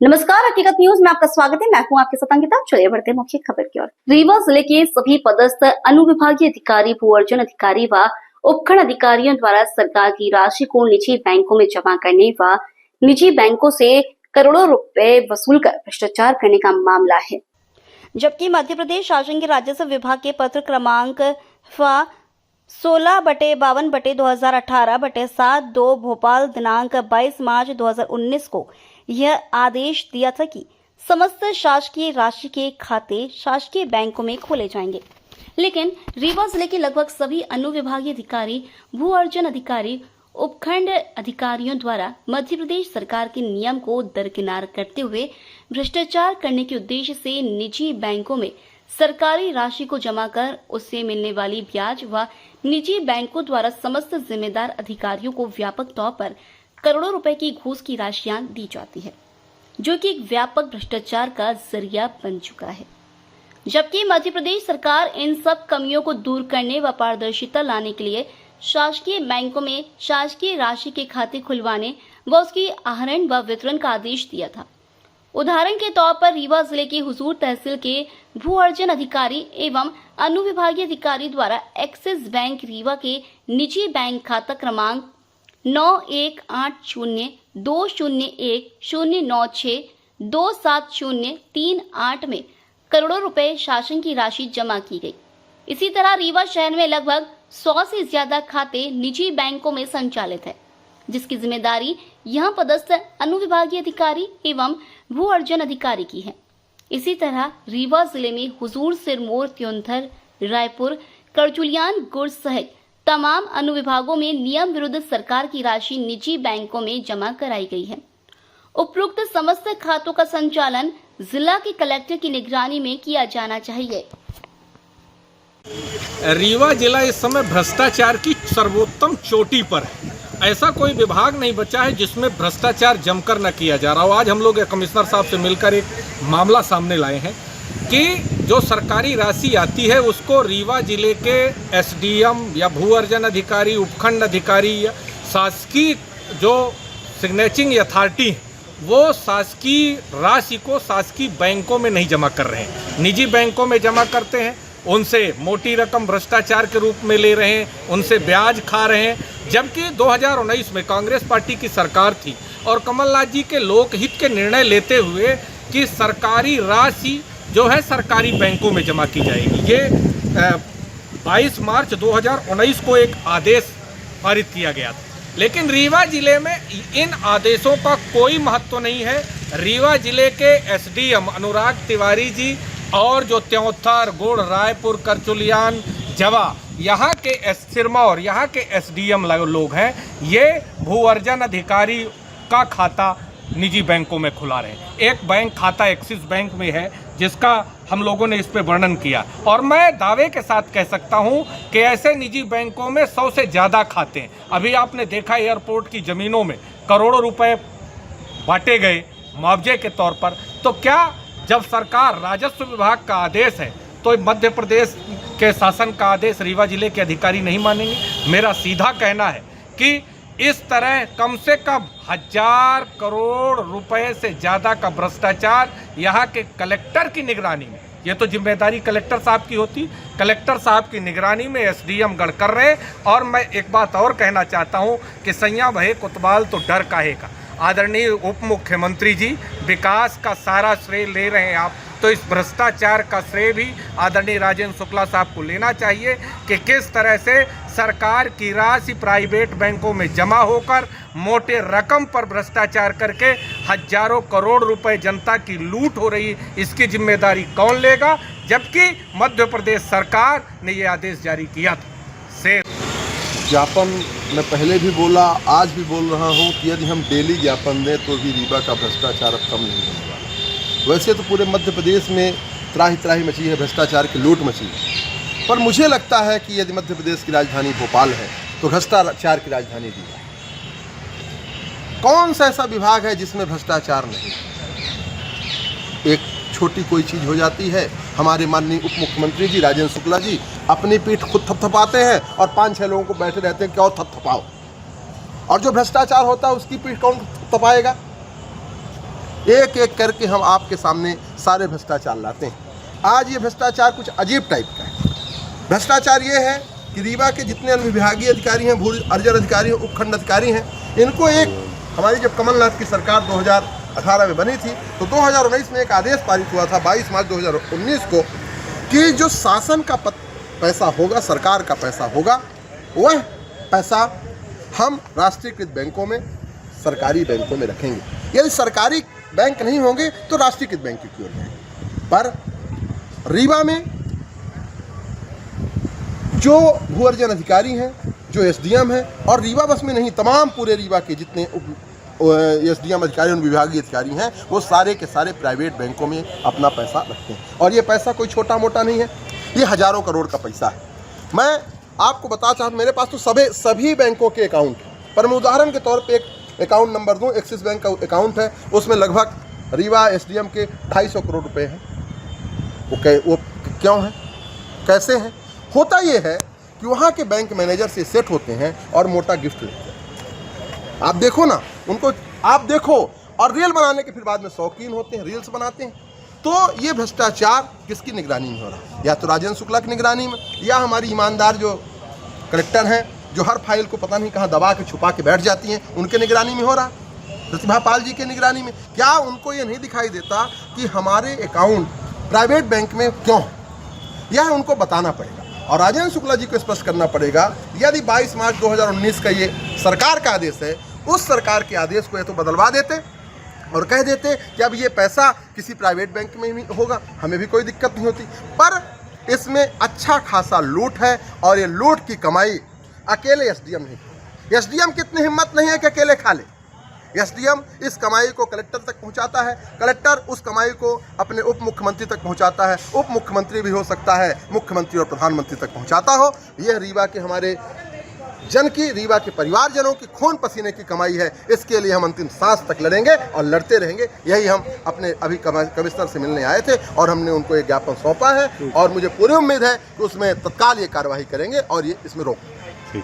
नमस्कार, हकीकत न्यूज में आपका स्वागत है। मैं हूं आपके साथ अंकिता। चलिए बढ़ते हैं मुख्य खबर की ओर। रीवा जिले के सभी पदस्थ अनुविभागीय अधिकारी, भू अर्जन अधिकारी व उपखंड अधिकारियों द्वारा सरकार की राशि को निजी बैंकों में जमा करने व निजी बैंकों से करोड़ों रुपए वसूल कर भ्रष्टाचार करने का मामला है। जबकि मध्य प्रदेश शासन के राजस्व विभाग के पत्र क्रमांक 16/52/2018/7/2 भोपाल दिनांक 22 मार्च 2019 को यह आदेश दिया था कि समस्त शासकीय राशि के खाते शासकीय बैंकों में खोले जाएंगे। लेकिन रीवा जिले के लगभग सभी अनुविभागीय अधिकारी, भू अर्जन अधिकारी, उपखंड अधिकारियों द्वारा मध्य प्रदेश सरकार के नियम को दरकिनार करते हुए भ्रष्टाचार करने के उद्देश्य से निजी बैंकों में सरकारी राशि को जमा कर उससे मिलने वाली ब्याज व निजी बैंकों द्वारा समस्त जिम्मेदार अधिकारियों को व्यापक तौर पर करोड़ों रुपए की घूस की राशियां दी जाती है, जो कि एक व्यापक भ्रष्टाचार का जरिया बन चुका है। जबकि मध्य प्रदेश सरकार इन सब कमियों को दूर करने व पारदर्शिता लाने के लिए शासकीय बैंकों में शासकीय राशि के खाते खुलवाने व उसकी आहरण व वितरण का आदेश दिया था। उदाहरण के तौर पर रीवा जिले के हुजूर तहसील के भू अर्जन अधिकारी एवं अनुविभागीय अधिकारी द्वारा एक्सिस बैंक रीवा के निजी बैंक खाता क्रमांक 9180200109627038 में करोड़ों रुपए शासन की राशि जमा की गई। इसी तरह रीवा शहर में लगभग 100 से ज्यादा खाते निजी बैंकों में संचालित है, जिसकी जिम्मेदारी यहां पदस्थ अनुविभागीय अधिकारी एवं भू अर्जन अधिकारी की है। इसी तरह रीवा जिले में हुजूर, सिरमौर, त्योंथर, रायपुर, करचुलियान, गुर्ज सहित तमाम अनुविभागों में नियम विरुद्ध सरकार की राशि निजी बैंकों में जमा कराई गई है। उपरोक्त समस्त खातों का संचालन जिला के कलेक्टर की निगरानी में किया जाना चाहिए। रीवा जिला इस समय भ्रष्टाचार की सर्वोत्तम चोटी पर है। ऐसा कोई विभाग नहीं बचा है जिसमें भ्रष्टाचार जमकर न किया जा रहा हो। आज हम लोग कमिश्नर साहब से मिलकर एक मामला सामने लाए हैं कि जो सरकारी राशि आती है उसको रीवा जिले के एसडीएम या भू अर्जन अधिकारी, उपखंड अधिकारी या शासकीय जो सिग्नेचरिंग अथॉरिटी है वो शासकीय राशि को शासकीय बैंकों में नहीं जमा कर रहे हैं, निजी बैंकों में जमा करते हैं। उनसे मोटी रकम भ्रष्टाचार के रूप में ले रहे हैं, उनसे ब्याज खा रहे हैं। जबकि 2019 में कांग्रेस पार्टी की सरकार थी और कमलनाथ जी के लोकहित के निर्णय लेते हुए कि सरकारी राशि जो है सरकारी बैंकों में जमा की जाएगी। ये 22 मार्च 2019 को एक आदेश पारित किया गया था। लेकिन रीवा जिले में इन आदेशों का कोई महत्व नहीं है। रीवा जिले के एसडीएम अनुराग तिवारी जी और जो त्योंथर, गुड़, रायपुर, करचुलियान, जवा यहाँ के सिरमौर यहाँ के एसडीएम लोग हैं, ये भू अर्जन अधिकारी का खाता निजी बैंकों में खुला रहे हैं। एक बैंक खाता एक्सिस बैंक में है जिसका हम लोगों ने इस पे वर्णन किया, और मैं दावे के साथ कह सकता हूं कि ऐसे निजी बैंकों में 100 से ज़्यादा खाते हैं। अभी आपने देखा एयरपोर्ट की ज़मीनों में करोड़ों रुपए बांटे गए मुआवजे के तौर पर। तो क्या जब सरकार राजस्व विभाग का आदेश है तो मध्य प्रदेश के शासन का आदेश रीवा जिले के अधिकारी नहीं मानेंगे? मेरा सीधा कहना है कि इस तरह कम से कम 1000 करोड़ रुपए से ज़्यादा का भ्रष्टाचार यहाँ के कलेक्टर की निगरानी में, ये तो जिम्मेदारी कलेक्टर साहब की होती, कलेक्टर साहब की निगरानी में एसडीएम गढ़ कर रहे हैं। और मैं एक बात और कहना चाहता हूँ कि सैया भये कोतवाल तो डर काहे का। आदरणीय उप मुख्यमंत्री जी विकास का सारा श्रेय ले रहे हैं आप, तो इस भ्रष्टाचार का श्रेय भी आदरणीय राजेंद्र शुक्ला साहब को लेना चाहिए कि किस तरह से सरकार की राशि प्राइवेट बैंकों में जमा होकर मोटे रकम पर भ्रष्टाचार करके हजारों करोड़ रुपए जनता की लूट हो रही, इसकी जिम्मेदारी कौन लेगा? जबकि मध्य प्रदेश सरकार ने ये आदेश जारी किया था। ज्ञापन मैं पहले भी बोला, आज भी बोल रहा हूँ कि यदि हम डेली ज्ञापन दें तो भी रीवा का भ्रष्टाचार अब कम नहीं होगा। वैसे तो पूरे मध्य प्रदेश में त्राही त्राही मची है, भ्रष्टाचार की लूट मची है, पर मुझे लगता है कि यदि मध्य प्रदेश की राजधानी भोपाल है तो भ्रष्टाचार की राजधानी रीवा है। कौन सा ऐसा विभाग है जिसमें भ्रष्टाचार नहीं? एक छोटी कोई चीज़ हो जाती है, हमारे माननीय उप मुख्यमंत्री जी राजेंद्र शुक्ला जी अपनी पीठ खुद थपथपाते हैं और 5-6 लोगों को बैठे रहते हैं कि और थपथपाओ, और जो भ्रष्टाचार होता है उसकी पीठ कौन थपथपाएगा? एक एक करके हम आपके सामने सारे भ्रष्टाचार लाते हैं। आज ये भ्रष्टाचार कुछ अजीब टाइप का है। भ्रष्टाचार ये है कि रीवा के जितने विभागीय अधिकारी हैं, भू अर्जन अधिकारी हैं, उपखंड अधिकारी हैं, इनको एक हमारी जब कमलनाथ की सरकार 2018 में बनी थी तो 2019 में एक आदेश पारित हुआ था 22 मार्च 2019 को कि जो शासन का पैसा होगा, सरकार का पैसा होगा, वह पैसा हम राष्ट्रीयकृत बैंकों में, सरकारी बैंकों में रखेंगे। यदि सरकारी बैंक नहीं होंगे तो राष्ट्रीयकृत बैंक की ओर जाएंगे। पर रीवा में जो भू अर्जन अधिकारी हैं, जो एसडीएम हैं, और रीवा बस में नहीं, तमाम पूरे रीवा के जितने एसडीएम अधिकारी और विभागीय अधिकारी हैं, वो सारे के सारे प्राइवेट बैंकों में अपना पैसा रखते हैं। और ये पैसा कोई छोटा मोटा नहीं है, ये हज़ारों करोड़ का पैसा है। मैं आपको बता चाहता हूँ, मेरे पास तो सभी बैंकों के अकाउंट हैं, पर मैं उदाहरण के तौर पे एक अकाउंट नंबर दूँ। एक्सिस बैंक का अकाउंट है, उसमें लगभग रीवा एसडीएम के 250 करोड़ रुपए हैं। वो क्यों है, कैसे हैं? होता ये है कि वहाँ के बैंक मैनेजर से सेट होते हैं और मोटा गिफ्ट लेते हैं। आप देखो ना, उनको आप देखो, और रील बनाने के फिर बाद में शौकीन होते हैं, रील्स बनाते हैं। तो ये भ्रष्टाचार किसकी निगरानी में हो रहा है? या तो राजेंद्र शुक्ला की निगरानी में, या हमारी ईमानदार जो कलेक्टर हैं, जो हर फाइल को पता नहीं कहाँ दबा के छुपा के बैठ जाती हैं, उनके निगरानी में हो रहा है। प्रतिभा पाल जी के निगरानी में। क्या उनको ये नहीं दिखाई देता कि हमारे अकाउंट प्राइवेट बैंक में क्यों है? यह उनको बताना पड़ेगा और राजेंद्र शुक्ला जी को स्पष्ट करना पड़ेगा। यदि 22 मार्च 2019 का ये सरकार का आदेश है, उस सरकार के आदेश को या तो बदलवा देते और कह देते कि अब ये पैसा किसी प्राइवेट बैंक में ही होगा, हमें भी कोई दिक्कत नहीं होती। पर इसमें अच्छा खासा लूट है, और ये लूट की कमाई अकेले एसडीएम नहीं। एसडीएम की इतनी हिम्मत नहीं है कि अकेले खा ले। एसडीएम इस कमाई को कलेक्टर तक पहुंचाता है, कलेक्टर उस कमाई को अपने उप मुख्यमंत्री तक पहुंचाता है, उप मुख्यमंत्री भी हो सकता है मुख्यमंत्री और प्रधानमंत्री तक पहुंचाता हो। यह रीवा के हमारे जन की, रीवा के परिवारजनों की खून पसीने की कमाई है। इसके लिए हम अंतिम सांस तक लड़ेंगे और लड़ते रहेंगे। यही हम अपने अभी कमिश्नर से मिलने आए थे और हमने उनको एक ज्ञापन सौंपा है, और मुझे पूरी उम्मीद है कि उसमें तत्काल ये कार्रवाई करेंगे और ये इसमें रोक